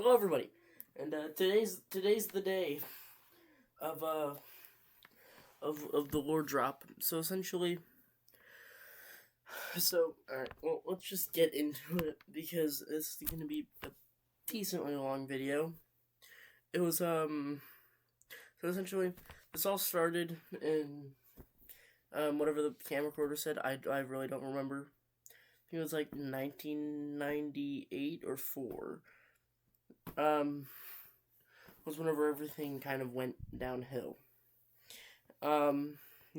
Hello, everybody, and today's the day of of the lore drop. So essentially, alright, well, let's just get into it because this is going to be a decently long video. It was so essentially this all started in whatever the camcorder said. I really don't remember. I think it was like 1998 or 4. Was whenever everything kind of went downhill.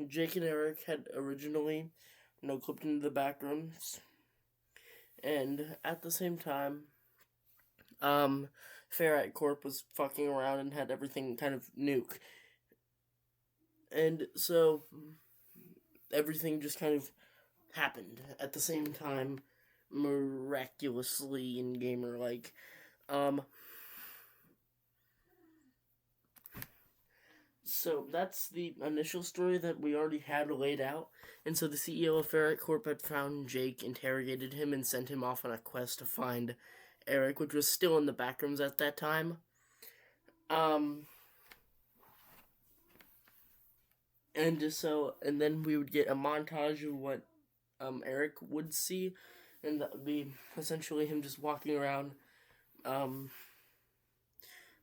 Jake and Eric had originally clipped into the Backrooms, and at the same time, Ferret Corp was fucking around and had everything kind of nuke. And so, everything just kind of happened at the same time, miraculously and gamer-like. So that's the initial story that we already had laid out. And so the CEO of Ferret Corp had found Jake, interrogated him, and sent him off on a quest to find Eric, which was still in the Backrooms at that time. And then we would get a montage of what Eric would see, and that would be essentially him just walking around,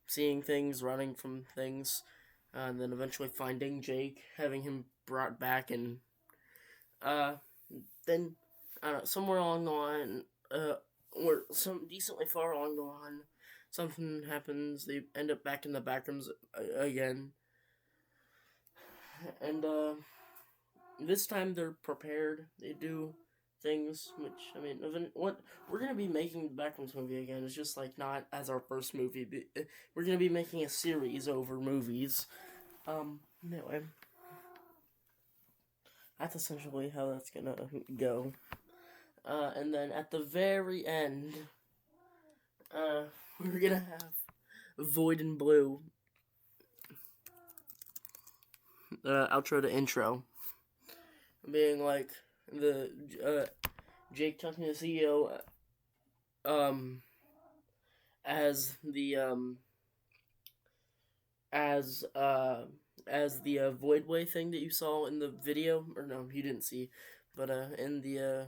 seeing things, running from things. And then eventually finding Jake, having him brought back, and then somewhere along the line, or some decently far along the line, something happens. They end up back in the Backrooms again, and this time they're prepared. They do things, which what we're gonna be making the Backrooms movie again. It's just like not as our first movie. We're gonna be making a series over movies. Anyway, that's essentially how that's gonna go. And then at the very end, we're gonna have Void and Blue outro to intro, being like the Jake talking to the CEO as the Voidway thing that you saw in the video, or no, you didn't see, but in the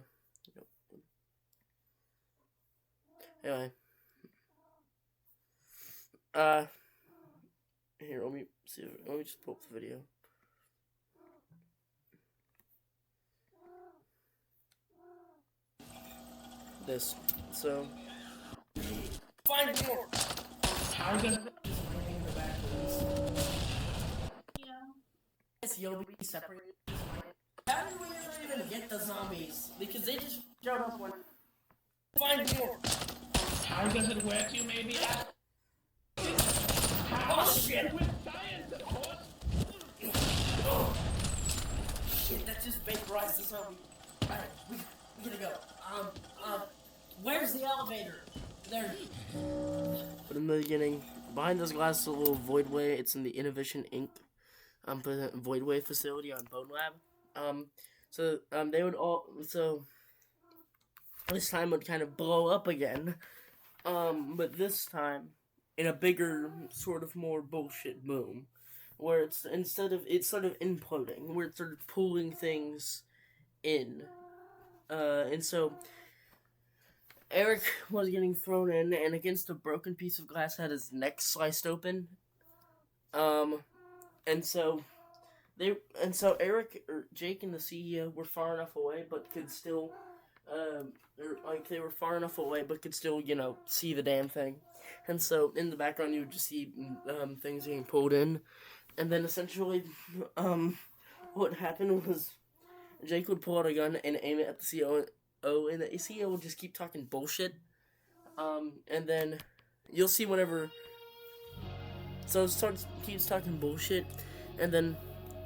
anyway, here, let me just pull up the video. This, so find more. How are you gonna just bring in the back of this? Yes, you'll be separated. How did we ever even get the zombies? Because they just showed up when find more. How does it work, you maybe ask? Oh shit! With science, of course! Oh. Shit, that just vaporized the zombie. Alright, we gotta go. Where's the elevator? There. But in the beginning, behind this glass is a little Voidway. It's in the Innovation Inc. Voidway facility on Bone Lab. They would all, so this time would kind of blow up again. But this time in a bigger, sort of more bullshit boom, where it's sort of imploding, where it's sort of pulling things in. And so Eric was getting thrown in, and against a broken piece of glass had his neck sliced open. And so Eric, or Jake, and the CEO were far enough away, but could still, they were far enough away, but could still, see the damn thing. And so in the background, you would just see, things being pulled in. And then essentially, what happened was Jake would pull out a gun and aim it at the CEO, and the CEO would just keep talking bullshit. And then you'll see whenever. So it keeps talking bullshit, and then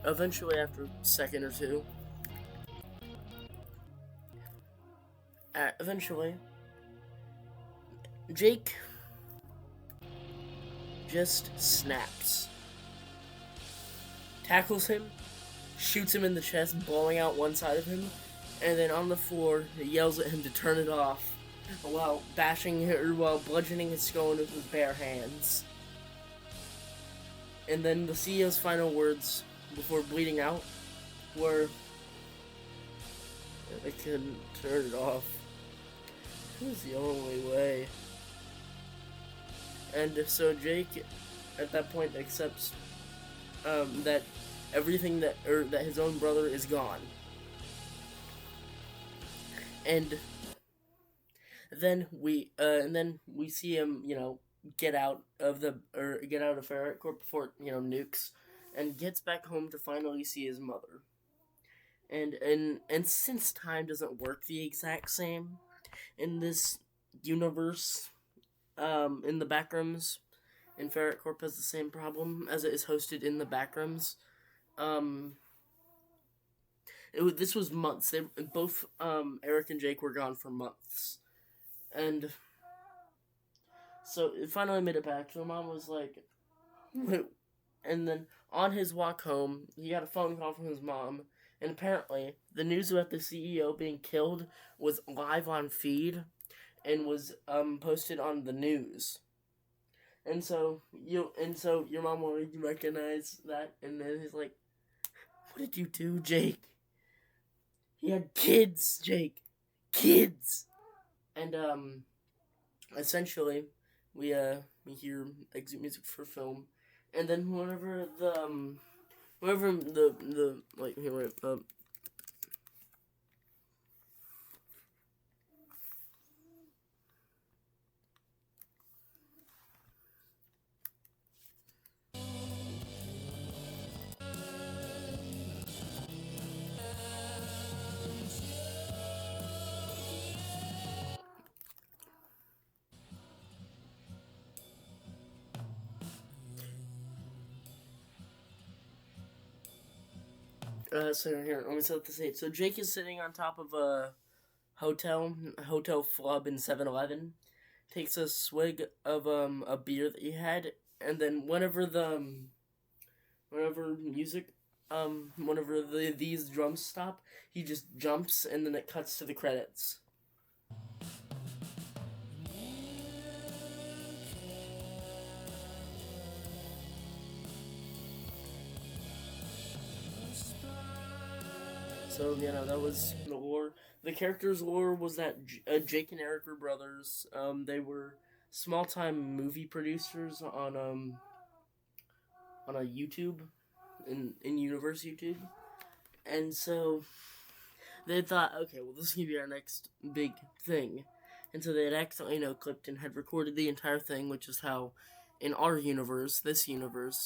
eventually, after a second or two, Jake just snaps, tackles him, shoots him in the chest, blowing out one side of him, and then on the floor, he yells at him to turn it off, while bludgeoning his skull with his bare hands. And then the CEO's final words before bleeding out were, "I couldn't turn it off. It was the only way." And so Jake, at that point, accepts that everything that his own brother is gone. And then we see him, get out of Ferret Corp before nukes, and gets back home to finally see his mother. And since time doesn't work the exact same in this universe, in the Backrooms, and Ferret Corp has the same problem as it is hosted in the Backrooms. This was months. They both Eric and Jake were gone for months, and so it finally made it back. So Mom was like, and then on his walk home, he got a phone call from his mom, and apparently the news about the CEO being killed was live on feed, and was posted on the news. And so your mom wanted to recognize that, and then he's like, "What did you do, Jake? He had kids, Jake. Kids." And essentially we hear exit music for film, and then whenever the like here so here, let me set the stage. So Jake is sitting on top of a hotel flub in 7-Eleven, takes a swig of a beer that he had, and then whenever these drums stop, he just jumps, and then it cuts to the credits. So, that was the lore. The character's lore was that Jake and Eric were brothers. They were small-time movie producers on a YouTube, in universe YouTube. And so they thought, okay, well, this can be our next big thing. And so they had accidentally clipped and had recorded the entire thing, which is how, in our universe, this YouTube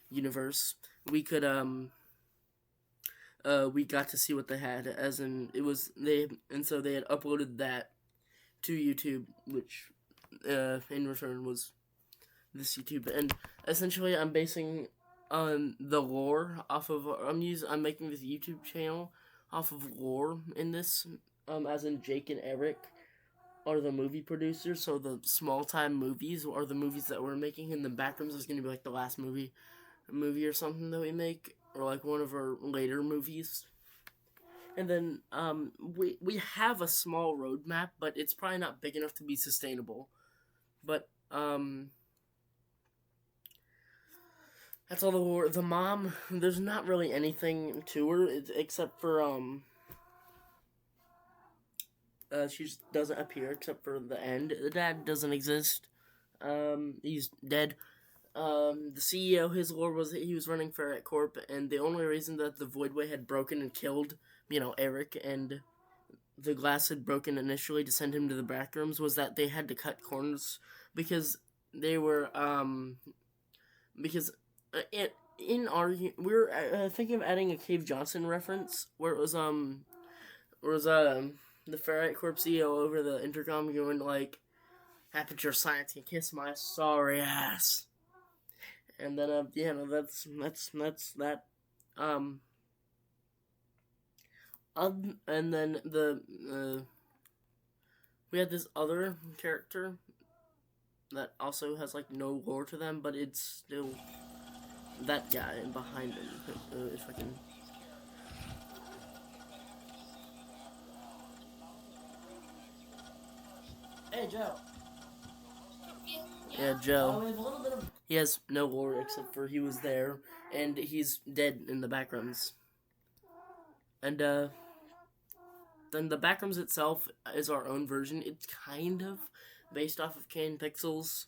universe, we could we got to see what they had, as in so they had uploaded that to YouTube, which in return was this YouTube. And essentially I'm basing the lore off of I'm making this YouTube channel off of lore in this, as in Jake and Eric are the movie producers, so the small time movies are the movies that we're making, and the Backrooms is gonna be like the last movie or something that we make, or like one of our later movies. And then we have a small roadmap, but it's probably not big enough to be sustainable. But that's all the lore. The mom, there's not really anything to her except for she just doesn't appear except for the end. The dad doesn't exist. He's dead. The CEO, his lore was that he was running Ferret Corp, and the only reason that the Voidway had broken and killed, Eric, and the glass had broken initially to send him to the Backrooms, was that they had to cut corners, because they were, in our, we were thinking of adding a Cave Johnson reference, where it was the Ferret Corp CEO over the intercom going like, "Aperture Science, can kiss my sorry ass." And then, that's that. And then we had this other character that also has, no lore to them, but it's still that guy behind him, if I can... Hey, Joe. Yeah, Oh, Joe. we have a little bit of... He has no lore except for he was there, and he's dead in the Backrooms. And, then the Backrooms itself is our own version. It's kind of based off of Can Pixels,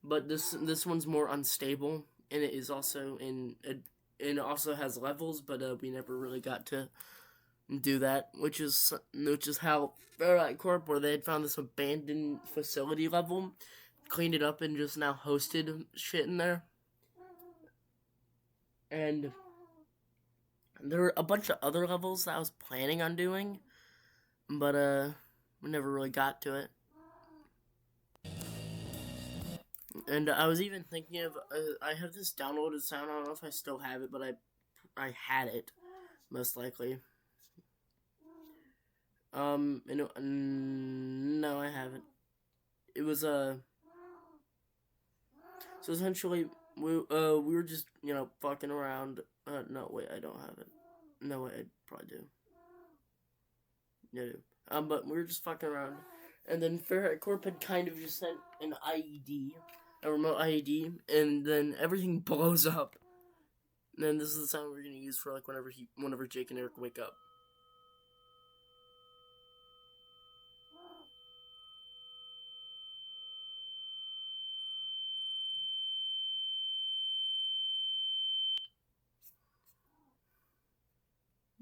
but this one's more unstable, and it is also and it also has levels, but we never really got to do that, which is how Fairlight Corp, where they had found this abandoned facility level, cleaned it up, and just now hosted shit in there. And there were a bunch of other levels that I was planning on doing, but we never really got to it. And I was even thinking of I have this downloaded sound. I don't know if I still have it, but I had it most likely. No, I haven't. It was so essentially we were just fucking around. No, wait, I don't have it. No, wait, I probably do. Yeah, I do. But we were just fucking around, and then Fahrenheit Corp had kind of just sent an IED, a remote IED, and then everything blows up. And then this is the sound we're gonna use for like whenever Jake and Eric wake up.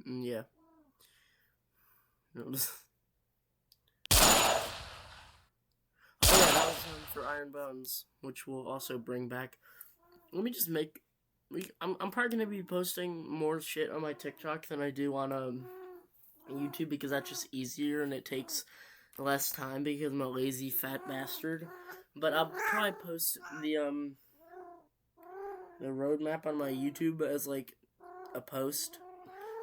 Yeah. No, oh yeah, that was for Iron Bones, which we'll also bring back. Let me just make. I'm probably gonna be posting more shit on my TikTok than I do on YouTube, because that's just easier and it takes less time because I'm a lazy fat bastard. But I'll probably post the roadmap on my YouTube as like a post,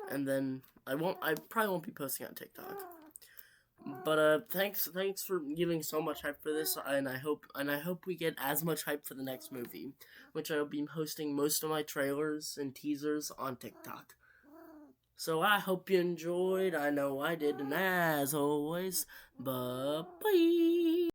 and then I probably won't be posting on TikTok. But thanks for giving so much hype for this, and I hope we get as much hype for the next movie, which I'll be posting most of my trailers and teasers on TikTok. So I hope you enjoyed. I know I did, and as always, bye-bye.